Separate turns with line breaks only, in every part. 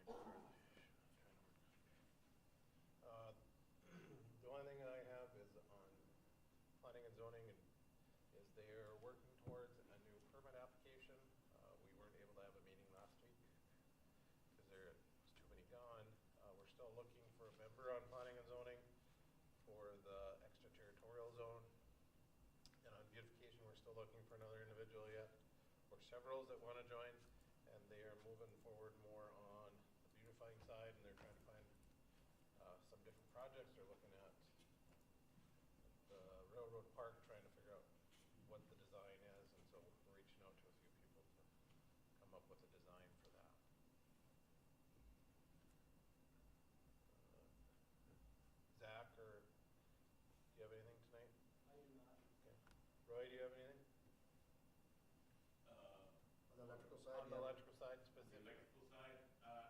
Uh, The only thing I have is on planning and zoning, and is they're working towards a new permit application. We weren't able to have a meeting last week because there was too many gone. We're still looking for a member on planning and zoning for the extraterritorial zone. And on beautification, we're still looking for another individual yet, or several that want to join, and they are moving forward more on the beautifying side, and they're trying to find some different projects. They're looking at the railroad park, trying to figure out what the design is, and so we're reaching out to a few people to come up with a design for that. Zach, or do you have anything tonight?
I do not.
Okay. Roy, do you have anything?
On the electrical side?
On the electrical side
On the
specifically?
electrical side,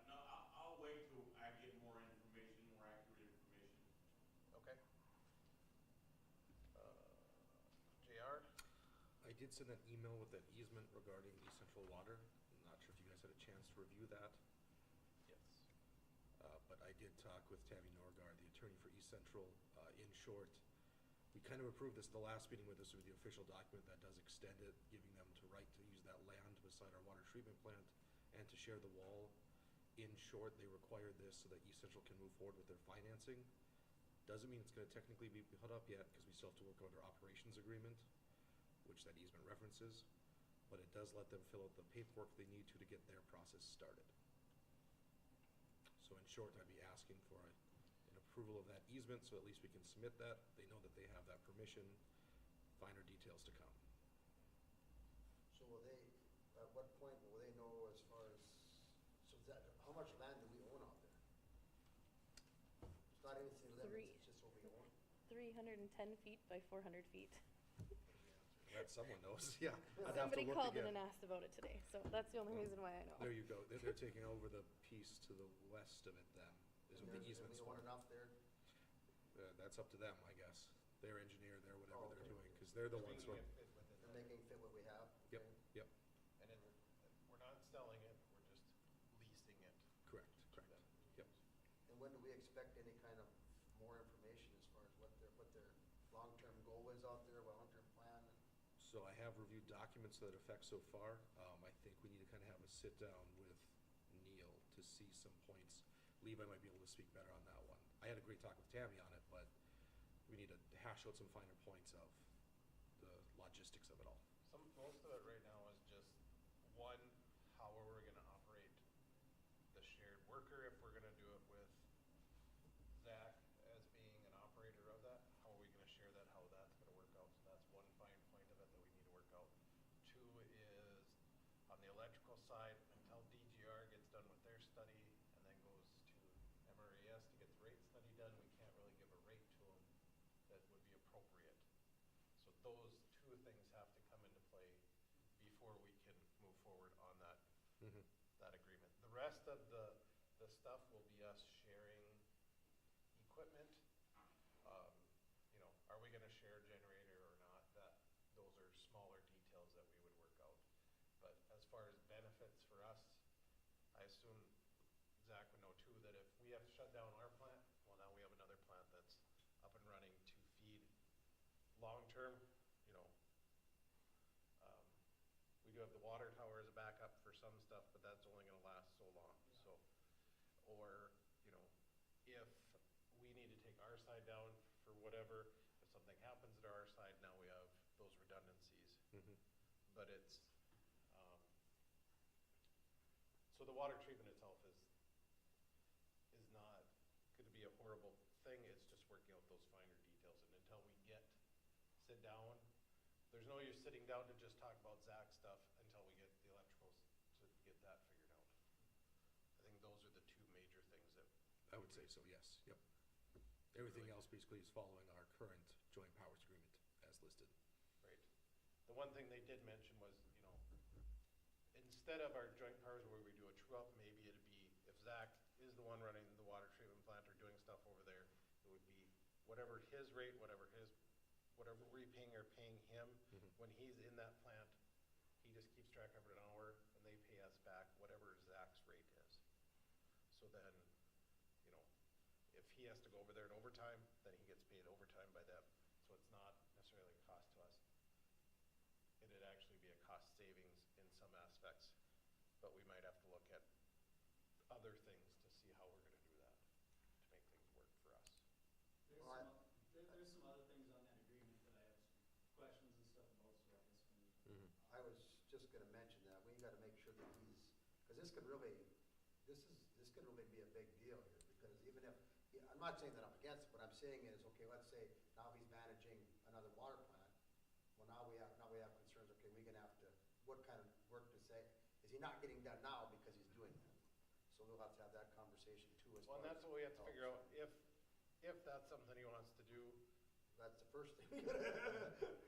no, I'll wait till I get more information, more accurate information.
Okay. JR?
I did send an email with an easement regarding East Central Water. I'm not sure if you guys had a chance to review that.
Yes.
But I did talk with Tammy Norgard, the attorney for East Central. In short, we kind of approved this the last meeting with this with the official document that does extend it, giving them the right to use that land beside our water treatment plant and to share the wall. In short, they required this so that East Central can move forward with their financing. Doesn't mean it's going to technically be put up yet because we still have to work on their operations agreement, which that easement references, but it does let them fill out the paperwork they need to get their process started. So in short, I'd be asking for an approval of that easement so at least we can submit that. They know that they have that permission. Finer details to come.
So will they, at what point will they know as far as, so is that, how much land do we own out there? It's not anything limits, it's just what we own.
310 feet by 400 feet.
That someone knows, yeah. I'd have to
Somebody
look
called in
again.
and asked about it today, so that's the only reason why I know.
There you go. They're taking over the piece to the west of it then, is what the
And
easement's
we own
for.
enough there?
That's up to them, I guess. Their engineer, their whatever
Oh,
they're
okay.
doing, because they're the ones who.
Making it fit within
They're
that.
making it fit what we have?
Yep,
okay.
yep,
And then we're not selling it, we're just leasing it.
correct, correct,
them.
yep.
And when do we expect any kind of more information as far as what their long-term goal is out there, what long-term plan?
So I have reviewed documents to that effect so far. I think we need to kind of have a sit-down with Neil to see some points. Levi might be able to speak better on that one. I had a great talk with Tammy on it, but we need to hash out some finer points of the logistics of it all.
Most of it right now is just, one, how are we gonna operate the shared worker if we're gonna do it with Zach as being an operator of that? How are we gonna share that, how that's gonna work out? So that's one fine point of it that we need to work out. Two is on the electrical side, until DGR gets done with their study and then goes to MRAS to get the rate study done, we can't really give a rate to them that would be appropriate. So those two things have to come into play before we can move forward on that, that agreement. The rest of the stuff will be us sharing equipment. You know, are we gonna share a generator or not? Those are smaller details that we would work out. But as far as benefits for us, I assume Zach would know too, that if we have to shut down our plant, well, now we have another plant that's up and running to feed long-term, you know. We do have the water tower as a backup for some stuff, but that's only gonna last so long, so. Or, you know, if we need to take our side down for whatever, if something happens at our side, now we have those redundancies. But it's, so the water treatment itself is not gonna be a horrible thing, it's just working out those finer details, and until we sit down, there's no use sitting down to just talk about Zach stuff until we get the electricals to get that figured out. I think those are the two major things that.
I would say so, yes, yep. Everything else basically is following our current joint powers agreement as listed.
Right. The one thing they did mention was, you know, instead of our joint powers where we do a true up, maybe it'd be, if Zach is the one running the water treatment plant or doing stuff over there, it would be whatever his rate, whatever we're paying him, when he's in that plant, he just keeps track of it an hour and they pay us back whatever Zach's rate is. then, you know, if he has to go over there in overtime, then he gets paid overtime by them. So it's not necessarily a cost to us. It'd actually be a cost savings in some aspects, but we might have to look at other things to see how we're gonna do that, to make things work for us.
There's
Well,
some, there's some other things on that agreement that I have some questions and stuff about, so I guess maybe.
I was just gonna mention that, we gotta make sure that he's, because this could really, this could really be a big deal here, because even if, yeah, I'm not saying that I'm against it, what I'm saying is, okay, let's say now he's managing another water plant, well, now we have concerns, okay, we're gonna have to, what kind of work to say, is he not getting done now because he's doing that? So we'll have to have that conversation too, as
Well,
far
and
as.
that's what we have to figure out, if that's something he wants to do.
That's the first thing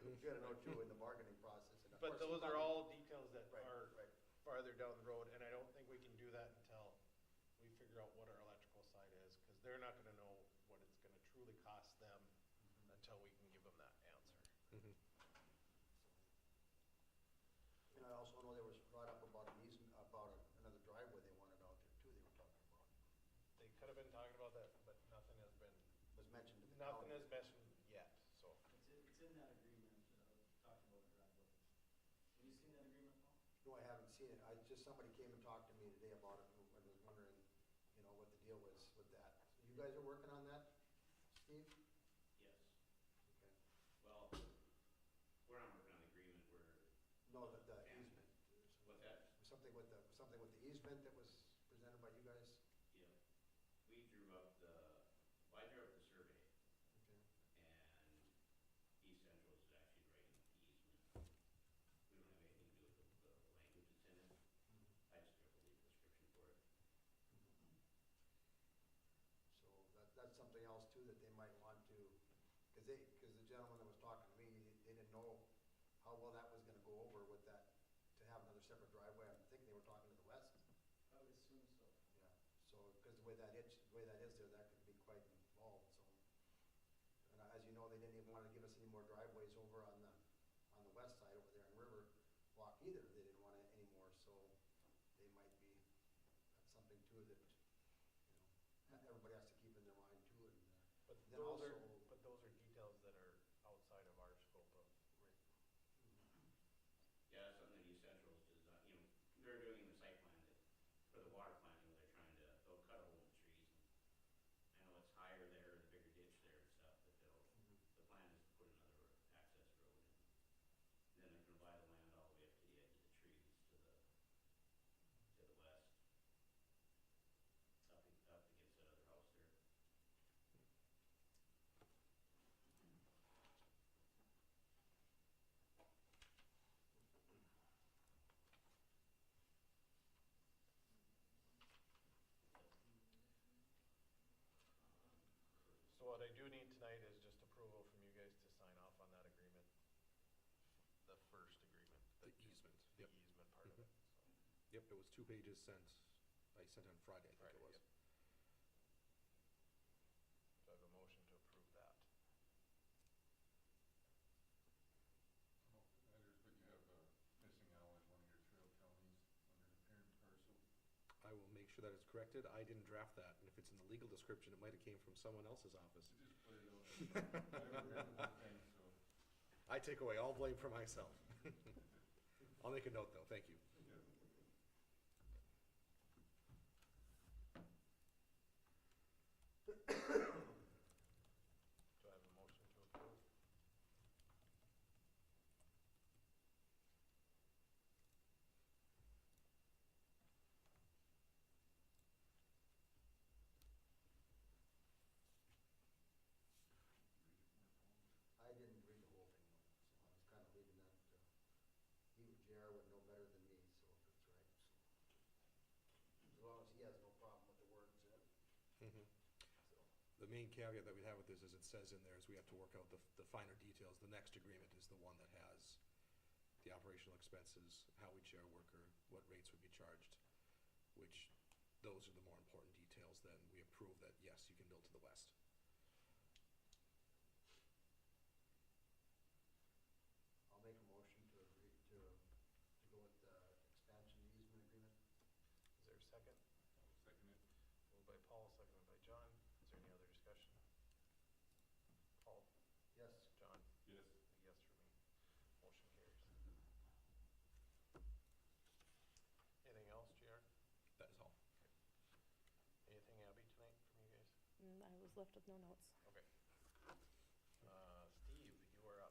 we gotta know too in the bargaining process. And of
But
course,
those are all details that
Right,
are
right.
farther down the road, and I don't think we can do that until we figure out what our electrical side is, because they're not gonna know what it's gonna truly cost them until we can give them that answer.
Mhm.
And I also know there was brought up about an easement, about another driveway they wanted out there too, they were talking about.
They could have been talking about that, but nothing has been,
Was mentioned to the
nothing
county.
has mentioned yet, so.
It's in that agreement, talking about the driveway. Have you seen that agreement, Paul?
No, I haven't seen it. Somebody came and talked to me today about it and I was wondering, you know, what the deal was with that. So you guys are working on that, Steve?
Yes.
Okay.
Well, we're not working on the agreement,
No, the
Yeah.
easement.
what's that?
Something with the easement that was presented by you guys?
Yep. We drew up I drew up the survey,
Okay.
and East Central is actually writing the easement. We don't have anything to do with the language that's in it. I just drew up a legal description for it.
So that's something else too that they might want to, because the gentleman that was talking to me, they didn't know how well that was gonna go over with that, to have another separate driveway. I'm thinking they were talking to the west.
I would assume so.
Yeah, so, because the way that is there, that could be quite involved, so. And as you know, they didn't even wanna give us any more driveways over on the west side over there in River Walk either. They didn't want it anymore, so they might be, that's something too that, you know, everybody has to keep in their mind too, and
But
then
those
also.
are, but those are details that are outside of our scope of,
Yeah, that's something that East Central is design, they're doing the site plan for the water planting, where they'll cut a hole in the trees. I know it's higher there, the bigger ditch there and stuff, but the plan is to put another access road in. And then they're gonna buy the land all the way up to the edge of the trees to the west. Up against that other house there.
so what I do need tonight is just approval from you guys to sign off on that agreement. The first agreement.
The easement,
The
yep.
easement part of
Mhm.
it, so.
Yep, it was 2 pages sent, I sent on Friday, I think
Friday,
it was.
yep. So I have a motion to approve that.
Matters, but you have missing out on one of your trail counties under the parent parcel.
I will make sure that it's corrected. I didn't draft that, and if it's in the legal description, it might have came from someone else's office.
You just put it on. I never read the whole thing, so.
I take away all blame for myself. I'll make a note, though, thank you.
Yeah.
Do I have a motion to approve?
I didn't read the whole thing, so I was kind of leaving that, JR would know better than me, so if it's right, so. As long as he has no problem with the words in it,
Mhm.
so.
The main caveat that we have with this, as it says in there, is we have to work out the finer details. The next agreement is the one that has the operational expenses, how we'd share a worker, what rates would be charged, which, those are the more important details. Then we approve that, yes, you can build to the west.
I'll make a motion to agree to go with the expansion easement agreement.
Is there a second?
I'll second it.
was left with no notes.
Okay. Steve, you are up.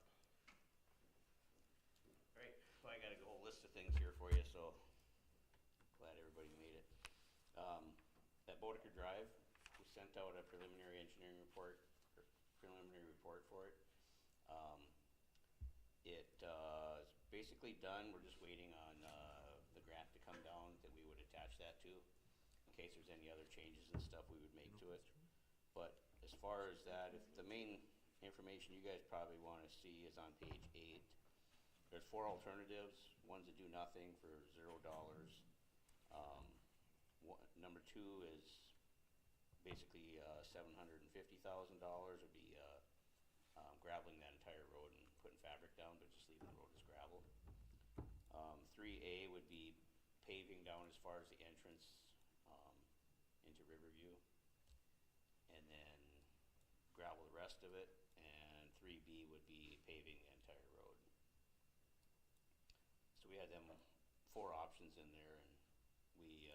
All right, well, I got a whole list of things here for you, so glad everybody made it. At Bodeker Drive, we sent out a preliminary engineering report, or preliminary report for it. It's basically done. We're just waiting on the grant to come down that we would attach that to, in case there's any other changes and stuff we would make to it. But as far as that, if the main information you guys probably want to see is on page 8. There's 4 alternatives. One's to do nothing for $0. Number 2 is basically $750,000 would be graveling that entire road and putting fabric down, but just leaving the road as gravel. 3A would be paving down as far as the entrance into Riverview, and then gravel the rest of it. And 3B would be paving the entire road. So we had them 4 options in there, and we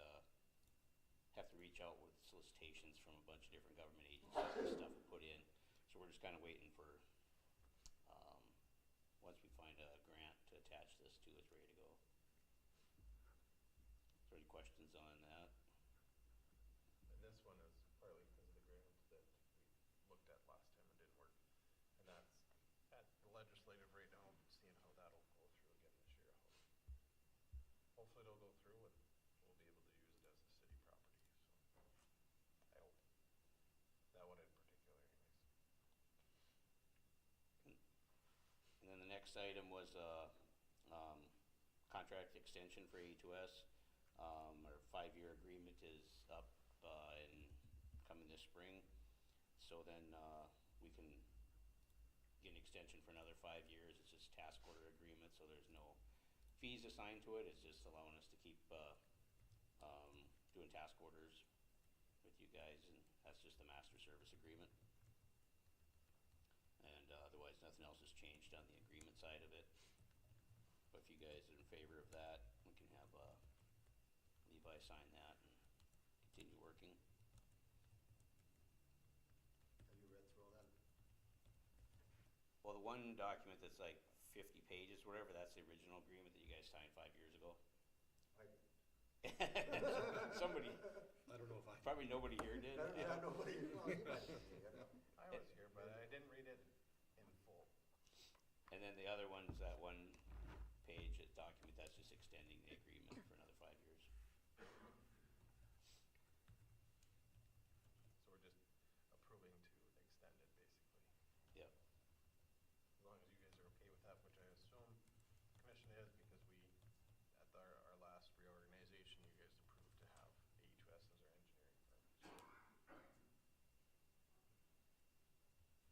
have to reach out with solicitations from a bunch of different government agencies and stuff to put in. So we're just kind of waiting for, once we find a grant to attach this to, it's ready to go. Is there any questions on that?
And this one is partly because of the grant that we looked at last time and didn't work. And that's at the legislative right now, seeing how that'll go through again this year. Hopefully it'll go through and we'll be able to use it as a city property. So I hope. That one in particular anyways.
And then the next item was contract extension for A2S. Our 5-year agreement is up in coming this spring. So then we can get an extension for another 5 years. It's just task order agreement, so there's no fees assigned to it. It's just allowing us to keep doing task orders with you guys, and that's just the master service agreement. And otherwise, nothing else has changed on the agreement side of it. But if you guys are in favor of that, we can have Levi sign that and continue working.
Have you read through all that?
Well, the one document that's like 50 pages, whatever, that's the original agreement that you guys signed 5 years ago.
I did.
Somebody,
I don't know if I.
probably nobody here did.
Yeah, nobody, well, you might be, you know.
I was here, but I didn't read it in full.
And then the other one's that one page document that's just extending the agreement for another 5 years.
So we're just approving to extend it basically.
Yep.
As long as you guys are okay with that, which I assume commission is, because we, at our last reorganization, you guys approved to have A2S as our engineering firm.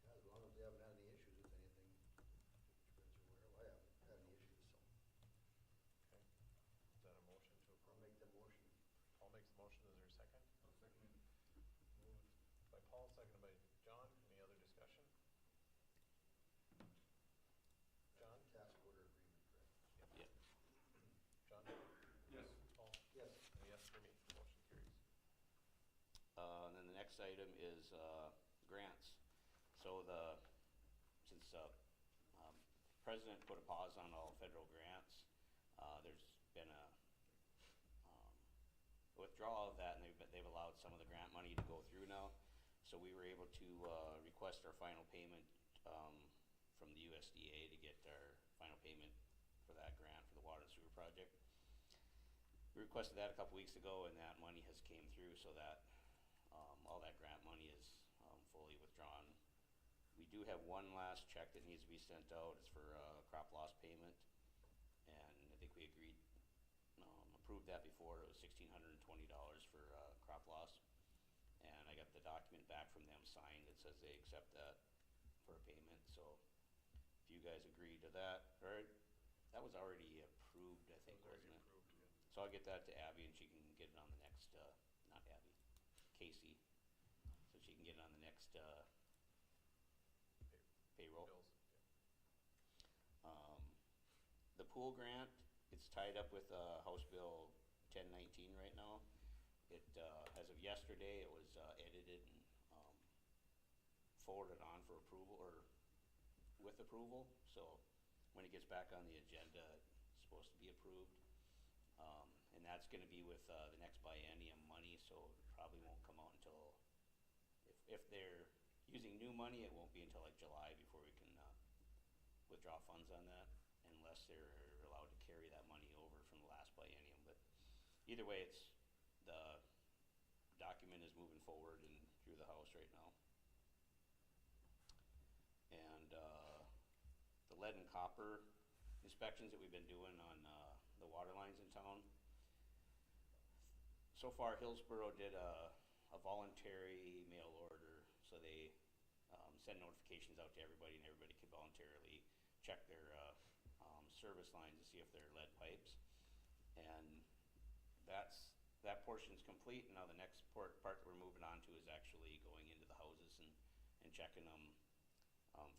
Yeah, as long as they haven't had any issues with anything, which you guys are aware of, I haven't had any issues, so
Okay. Is that a motion to
I'll
approve?
make the motion.
Paul makes a motion, is there a second?
I'll second it.
Moved by Paul, seconded by John. Any other discussion? John?
Task order agreement, correct?
Yep.
John?
Yes.
Paul?
Yes.
And yes for me, motion carries.
And then the next item is grants. So since President put a pause on all federal grants, there's been a withdrawal of that, and they've allowed some of the grant money to go through now. So we were able to request our final payment from the USDA to get our final payment for that grant for the water and sewer project. We requested that a couple weeks ago, and that money has came through, so that all that grant money is fully withdrawn. We do have one last check that needs to be sent out. It's for crop loss payment, and I think we agreed, approved that before. It was $1,620 for crop loss, and I got the document back from them signed that says they accept that for a payment. So if you guys agree to that, or that was already approved, I think, wasn't it?
Approved, yeah.
So I'll get that to Abby, and she can get it on the next, not Abby, Casey, so she can get it on the next payroll.
Bills,
The pool grant, it's tied up with House Bill 1019 right now. It, as of yesterday, it was edited and forwarded on for approval, or with approval, so when it gets back on the agenda, it's supposed to be approved. And that's gonna be with, the next biennium money, so it probably won't come out until, if they're using new money, it won't be until like July before we can, withdraw funds on that, unless they're allowed to carry that money over from the last biennium, but either way, it's, the document is moving forward and through the House right now. And, the lead and copper inspections that we've been doing on, the water lines in town. So far, Hillsboro did a voluntary mail order, so they, send notifications out to everybody, and everybody can voluntarily check their, service lines to see if they're lead pipes. And that portion's complete, and now the next part that we're moving on to is actually going into the houses and checking them,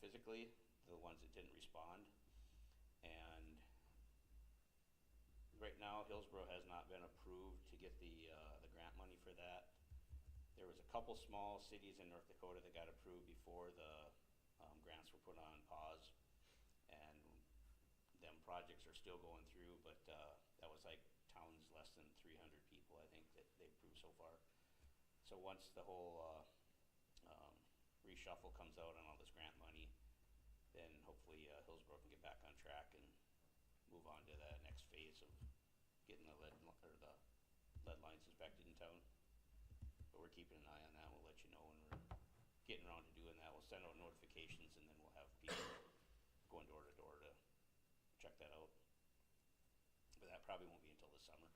physically, the ones that didn't respond. And right now, Hillsboro has not been approved to get the grant money for that. There was a couple small cities in North Dakota that got approved before the, grants were put on pause, and them projects are still going through, but, that was like towns less than 300 people, I think, that they approved so far. So once the whole, reshuffle comes out on all this grant money, then hopefully, Hillsboro can get back on track and move on to that next phase of getting the lead, or the lead lines inspected in town. But we're keeping an eye on that. We'll let you know when we're getting around to doing that. We'll send out notifications, and then we'll have people going door to door to check that out. But that probably won't be until the summer,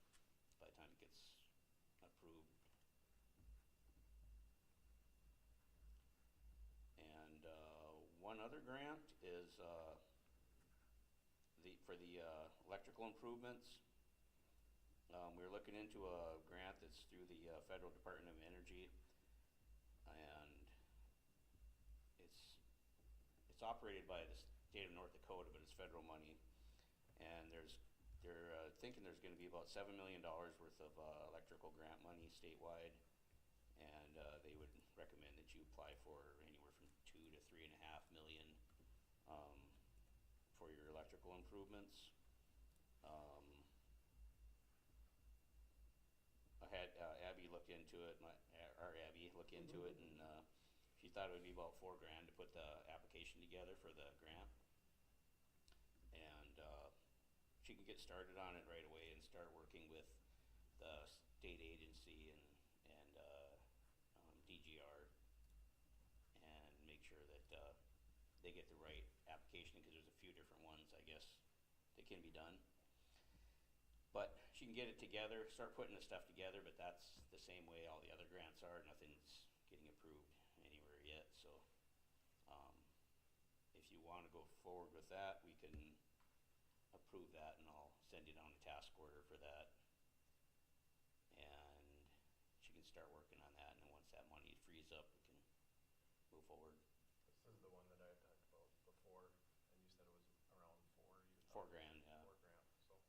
by the time it gets approved. And, one other grant is, for the, electrical improvements. We're looking into a grant that's through the, Federal Department of Energy, and it's operated by the state of North Dakota, but it's federal money. And they're, thinking there's gonna be about $7 million worth of, electrical grant money statewide, and, they would recommend that you apply for anywhere from 2 to 3.5 million, for your electrical improvements. I had, Abby look into it, our Abby look into it, and, she thought it would be about $4 grand to put the application together for the grant. And, she can get started on it right away and start working with the state agency and DGR, and make sure that, they get the right application, because there's a few different ones, I guess, that can be done. But she can get it together, start putting the stuff together, but that's the same way all the other grants are. Nothing's getting approved anywhere yet, so, if you wanna go forward with that, we can approve that, and I'll send you down a task order for that. And she can start working on that, and then once that money frees up, we can move forward.
This is the one that I had talked about before, and you said it was around four.
$4 grand, yeah.
$4 grand,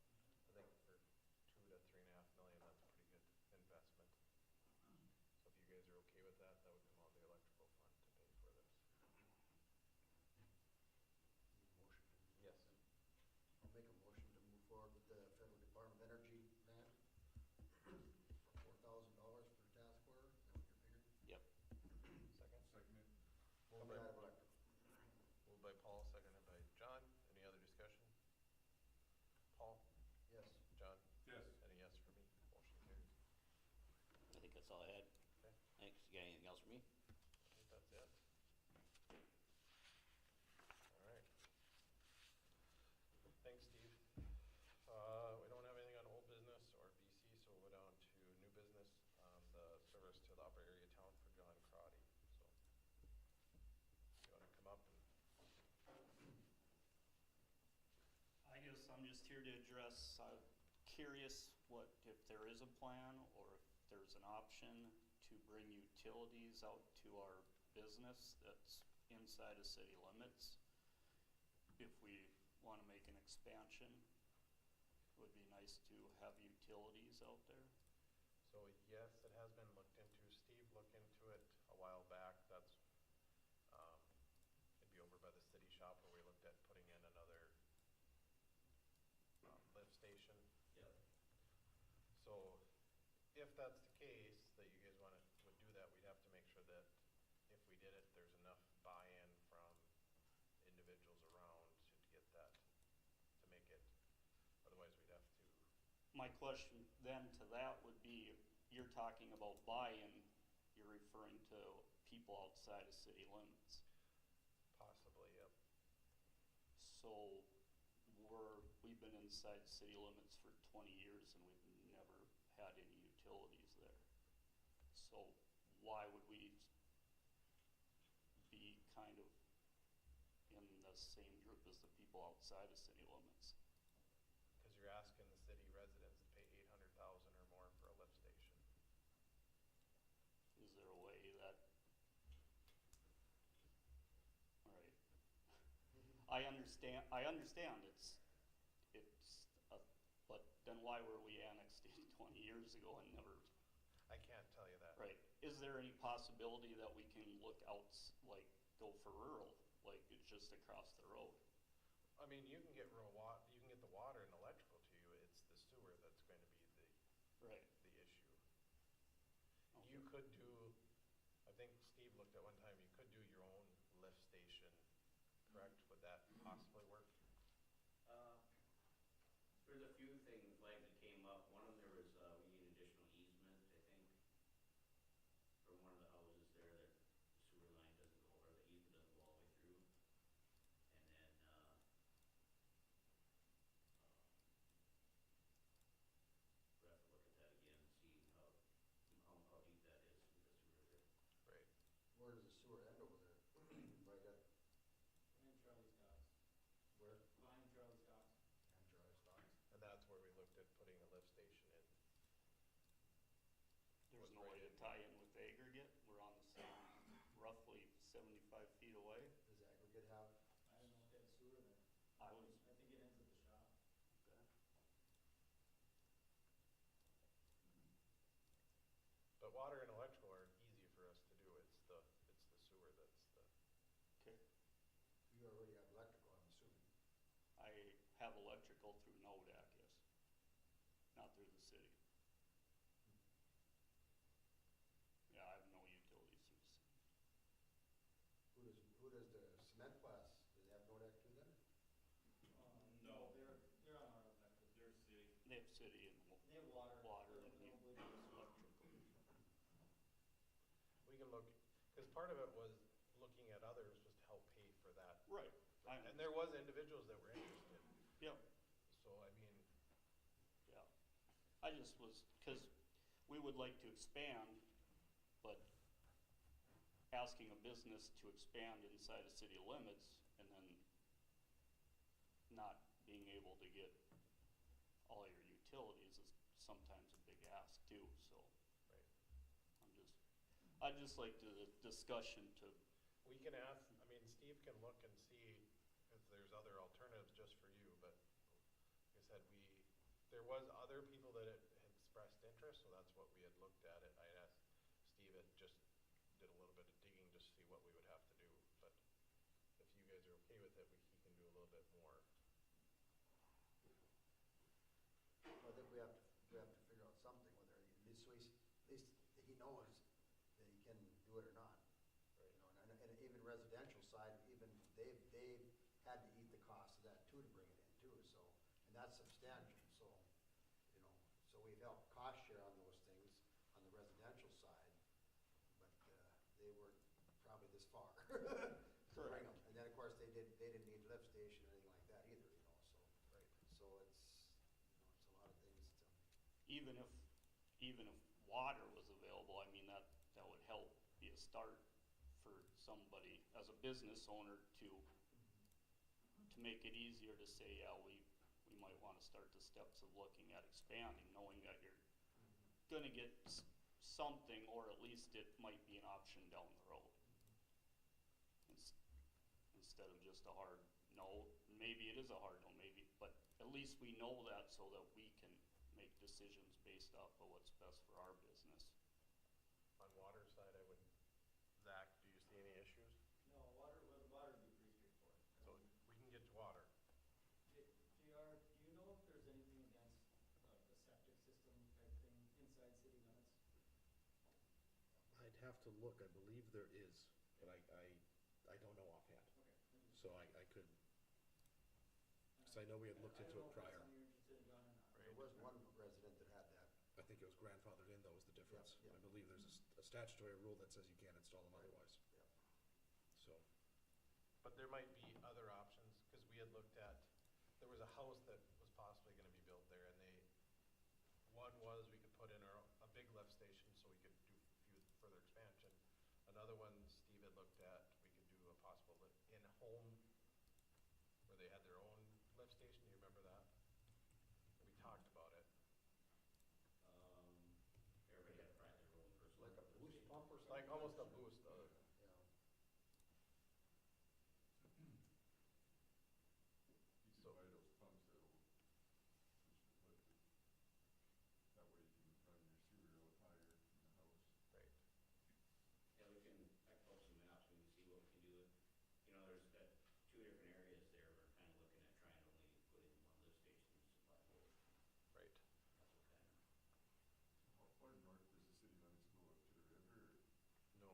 so I think for 2 to 3.5 million, that's a pretty good investment. So if you guys are okay with that, that would come out of the electrical fund to pay for this.
Motion.
Yes.
I'll make a motion to move forward with the Federal Department of Energy grant for $4,000 for task order. Is that what you're figuring?
Yep.
Second?
Seconded.
Coming out of electric.
Moved by Paul, seconded by John. Any other discussion? Paul?
Yes.
John?
Yes.
And a yes for me. Motion carries.
I think that's all I had.
Okay.
Thanks. You got anything else for me?
I think that's it. All right. Thanks, Steve. We don't have anything on old business or BC, so we'll go down to new business, the service to the upper area town for John Crotty. So, you wanna come up and,
I guess I'm just here to address, I'm curious what, if there is a plan or if there's an option to bring utilities out to our business that's inside of city limits. If we wanna make an expansion, it would be nice to have utilities out there.
so yes, it has been looked into. Steve looked into it a while back. That's, So if that's the case, that you guys would do that, we'd have to make sure that if we did it, there's enough buy-in from individuals around to get that, to make it, otherwise we'd have to,
My question then to that would be, you're talking about buy-in, you're referring to people outside of city limits.
possibly, yep.
So we've been inside city limits for 20 years and we've never had any utilities there. So why would we be kind of in the same group as the people outside of city limits?
Because you're asking the city residents to pay 800,000 or more for a lift station.
Is there a way that, all right. I understand but then why were we annexed in 20 years ago and never,
I can't tell you that.
right? Is there any possibility that we can look out, like, go for rural, like it's just across the road?
I mean, you can get you can get the water and electrical to you, it's the sewer that's going to be
Right.
the issue.
Okay.
You could do, I think Steve looked at one time, you could do your own lift station, correct? Would that possibly work?
There's a few things like that came up. One of them, there was, we need additional easement, I think, from one of the houses there that the sewer line doesn't go, or the easement doesn't go all the way through. And then, we'll have to look at that again and see how deep that is with the sewer there.
Right.
Where does the sewer end over there? Right at,
Behind Charlie's docks.
where?
Behind Charlie's docks.
And Charlie's docks.
And that's where we looked at putting a lift station in.
There's
Was
no
right
way to
in
tie in with the aggregate? We're on the same, roughly 75 feet away?
Does aggregate have?
I don't know if they have sewer there.
I was,
I think it ends at the shop.
okay.
But water and electrical are easy for us to do, it's the sewer that's the,
Okay.
You already have electrical, I'm assuming.
I have electrical through NODAC, yes. Not through the city. Yeah, I have no utilities through the city.
Who does the cement class, do they have NODAC too then?
No, they're on our electric.
Their city.
They have city and
They have water.
water
I
and
don't believe they have sewer.
electrical.
we can look, because part of it was looking at others just to help pay for that.
Right.
And there was individuals that were interested,
Yep.
so I mean,
Yeah. I just was, because we would like to expand, but asking a business to expand inside of city limits and then not being able to get all your utilities is sometimes a big ask too, so
right.
I'd just like the discussion to,
We can ask, I mean, Steve can look and see if there's other alternatives just for you, but like I said, there was other people that had expressed interest, so that's what we had looked at it. I asked Steve, had just did a little bit of digging just to see what we would have to do, but if you guys are okay with it, he can do a little bit more.
Well, I think we have to figure out something whether, at least he knows that he can do it or not.
Right.
You know, and even residential side, even they've had to eat the cost of that too to bring it in too, so, and that's substantial, so, you know, so we've helped cost share on those things on the residential side, but, they weren't probably this far. to bring 'em. And then, of course, they didn't need lift station or anything like that either, you know, so.
Right.
So it's, you know, it's a lot of things to.
even if water was available, I mean, that would help be a start for somebody as a business owner to make it easier to say, yeah, we might want to start the steps of looking at expanding, knowing that you're gonna get something, or at least it might be an option down the road. Instead of just a hard no, maybe it is a hard no, maybe, but at least we know that so that we can make decisions based off of what's best for our business.
On water side, Zach, do you see any issues?
No, water would be pretty straightforward.
So we can get you water.
JR, do you know if there's anything against, like, the septic system type thing
have to look, I believe there is, but I don't know offhand.
Okay.
So I could, because I know we had looked into it prior.
I don't know if that's something you're interested in, John, or not.
There was one resident that had that.
I think it was grandfathered in, though, was the difference.
Yeah.
I believe there's a statutory rule that says you can't install them otherwise,
Yeah.
so.
But there might be other options, because we had looked at, there was a house that was possibly gonna be built there, and one was we could put in a big lift station so we could do further expansion. Another one Steve had looked at, we could do a possible in-home, where they had their own lift station, do you remember that? We talked about it.
Everybody had their own personal.
Like a boost pump or something?
Like almost a boost,
Yeah.
You
So-
can buy those pumps that'll push the lift it. That way you can run your sewer a little higher in the house.
Right.
Yeah, I can pull some maps, we can see what we can do. You know, there's that two different areas there, we're kind of looking at trying to only put in one lift station to supply both.
Right.
That's what kind of,
How far north does the city limits go up to the river?
No,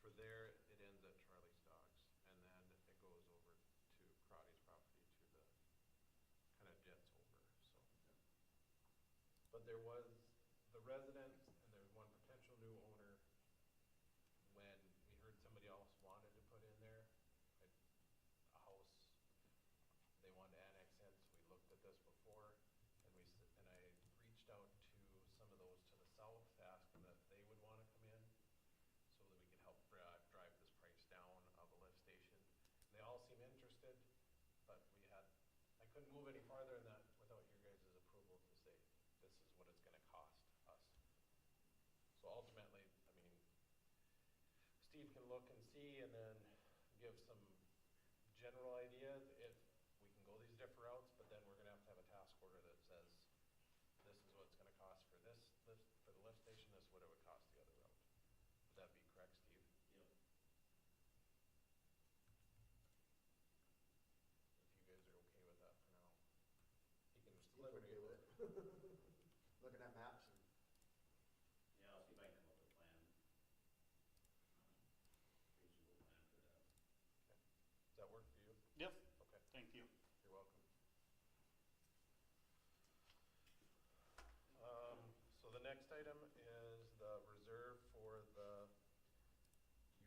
for there, it ends at Charlie's Docks, and then it goes over to Crotty's property to the, kind of jets over, so. But there was the resident, and there was one potential new owner, when we heard somebody else wanted to put in there, a house, they wanted to annex in, so we looked at this before, and and I reached out to some of those to the south, to ask them if they would wanna come in, so that we could help drive this price down of a lift station. They all seem interested, but I couldn't move any farther than that without your guys' approval to say, this is what it's gonna cost us. So ultimately, I mean, Steve can look and see and then give some general ideas if we can go these different routes, but then we're gonna have to have a task order that says, this is what it's gonna cost for this lift, for the lift station, this is what it would cost the other route. Would that be correct, Steve?
yep.
If you guys are okay with that for now. He can
Steve's
eliminate
okay with
it.
it. Looking at maps and.
Yeah, I'll see if I can come up with a plan. Reasonable plan for that.
Does that work for you?
Yep,
Okay,
thank you.
you're welcome. So the next item is the reserve for the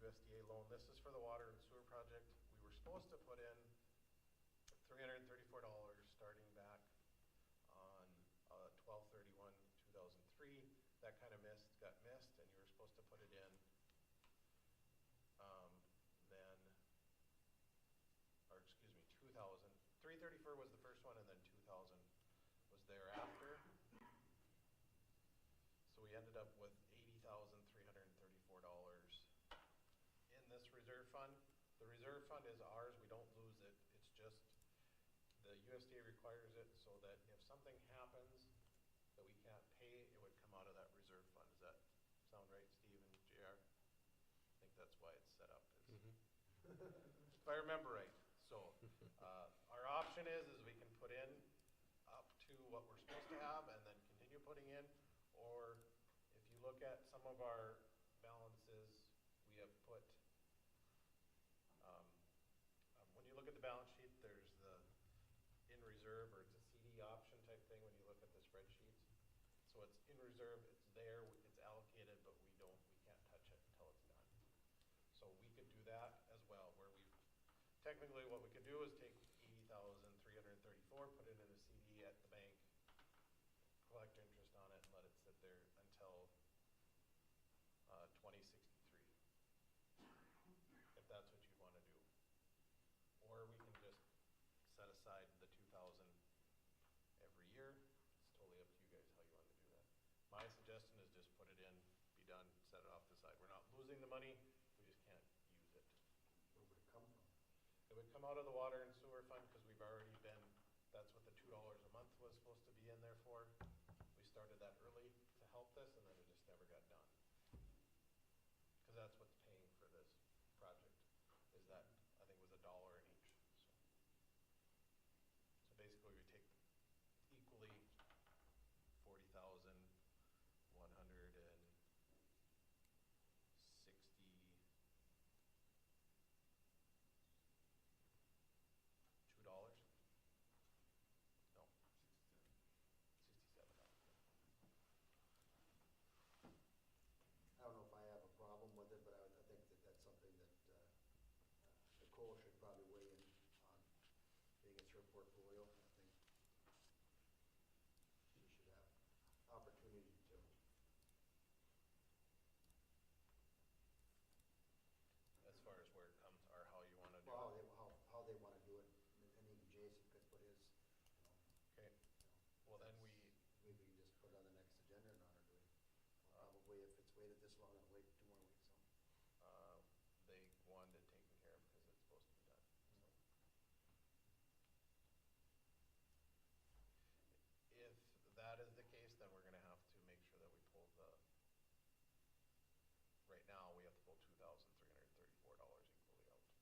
USDA loan. This is for the water and sewer project. We were supposed to put in $334 starting back on 12/31/2003. That kind of got missed, and you were supposed to put it in then, or excuse me, 2000. 334 was the first one, and then 2000 was thereafter. So we ended up with $80,334 in this reserve fund. The reserve fund is ours, we don't lose it, it's just, the USDA requires it so that if something happens that we can't pay, it would come out of that reserve fund. Does that sound right, Steve and JR? I think that's why it's set up, if I remember right. So, our option is we can put in up to what we're supposed to have and then continue putting in, or if you look at some of our balances, we have put, when you look at the balance sheet, there's the in reserve, or it's a CD option type thing when you look at the spreadsheets. So it's in reserve, it's there, it's allocated, but we can't touch it until it's done. So we could do that as well, where technically what we could do is take $80,334, put it in a CD at the bank, collect interest on it, and let it sit there until 2063, if that's what you'd want to do. Or we can just set aside the 2,000 every year. It's totally up to you guys how you want to do that. My suggestion is just put it in, be done, set it off to the side. We're not losing the money, we just can't use it.
Where would it come from?
It would come out of the water and sewer fund, because we've already been, that's what the $2 a month was supposed to be in there for. We started that early to help this, and then it just never got done. Because that's what's paying for this project, is that, I think it was $1 in each, so. So basically, we take equally 40,160
way if it's waited this long, I'll wait 2 more weeks, so.
They wanted it taken care of because it's supposed to be done, so. If that is the case, then we're gonna have to make sure that we pull right now, we have to pull $2,334 equally out.
I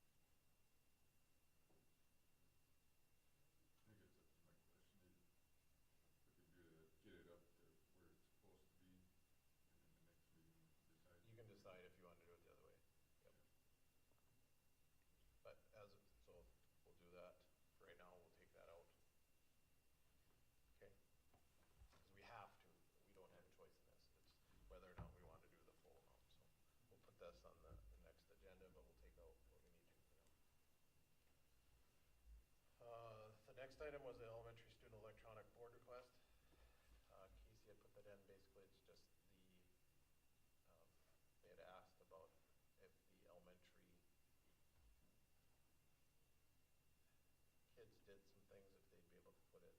guess that's my question is, if we do it, get it up to where it's supposed to be, and then the next meeting decide.
You can decide if you want to do it the other way. Yep. But so we'll do that. For right now, we'll take that out. Okay? Because we have to. We don't have a choice in this. It's whether or not we want to do the full amount. So we'll put this on the next agenda, but we'll take out what we need to for now. The next item was the elementary student electronic board request. Casey had put that in. Basically, it's just they had asked about if the elementary kids did some things, if they'd be able to put it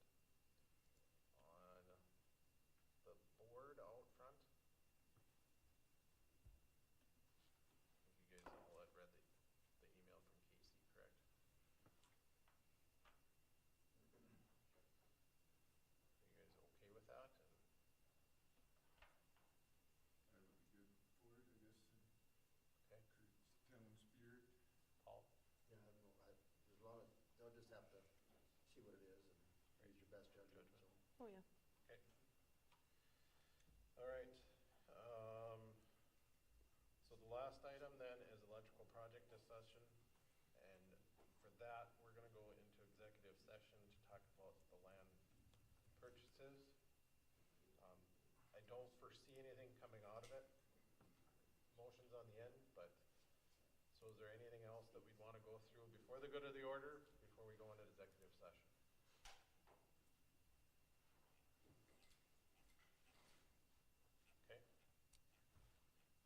on the board out front. I think you guys all had read the email from Casey, correct? Are you guys okay with that?
I would be good for it, I guess, and
Okay,
town spirit.
Paul?
Yeah, I don't know, as long as, they'll just have to see what it is and use your best judgment, so.
Oh, yeah.
Okay. All right. So the last item then is electrical project discussion. And for that, we're gonna go into executive session to talk about the land purchases. I don't foresee anything coming out of it. Motions on the end, but, so is there anything else that we'd wanna go through before the good of the order, before we go into executive session? Okay.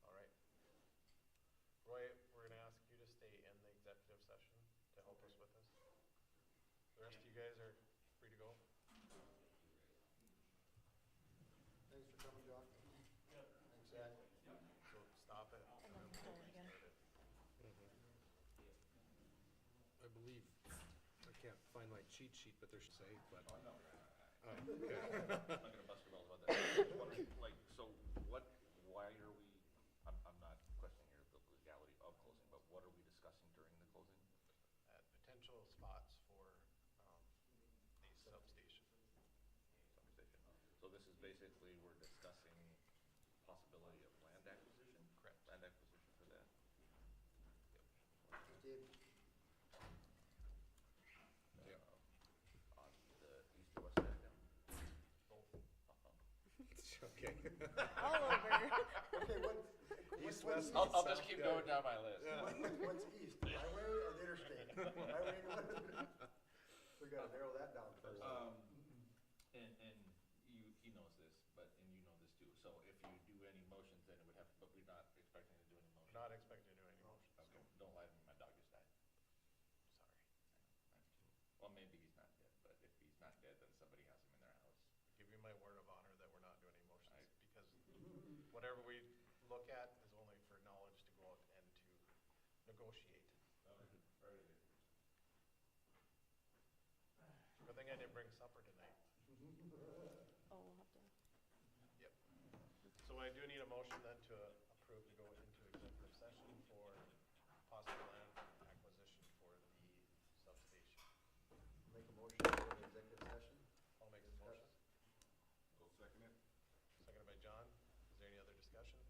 All right. Roy, we're gonna ask you to stay in the executive session to help us with this. The rest of you guys are free to go.
Thanks for coming, John.
Yep.
Thanks, Zach.
So stop it.
And then pull it again.
I believe, I can't find my cheat sheet, but there's say, but.
Oh, no.
Oh, okay.
I'm not gonna bust your balls about that. I was wondering, like, so why are we, I'm not questioning here the legality of closing, but what are we discussing during the closing?
At potential spots for a substation.
Substation. So this is basically, we're discussing possibility of land acquisition?
Correct.
Land acquisition for that?
Steve?
Yeah.
On the east or west side now?
Both.
Okay.
All over.
Okay,
East,
what's
west,
east?
I'll just keep going down my list.
Yeah.
What's east, highway or the interstate? Highway, we gotta narrow that down first.
And he knows this, but, and you know this too, so if you do any motions, then it would have, but we're not expecting to do any motions.
Not expecting to do any motions.
Okay, don't lie to me, my dog just died.
Sorry.
Well, maybe he's not dead, but if he's not dead, then somebody has him in their house.
I give you my word of honor that we're not doing any motions,
Right.
because whatever we look at is only for knowledge to go out and to negotiate. Good thing I didn't bring supper tonight.
Oh, we'll have to.
Yep. So I do need a motion then to approve to go into executive session for possible land acquisition for the substation.
Make a motion to go into executive session.
Paul makes a motion,
Go second it.
seconded by John. Is there any other discussion?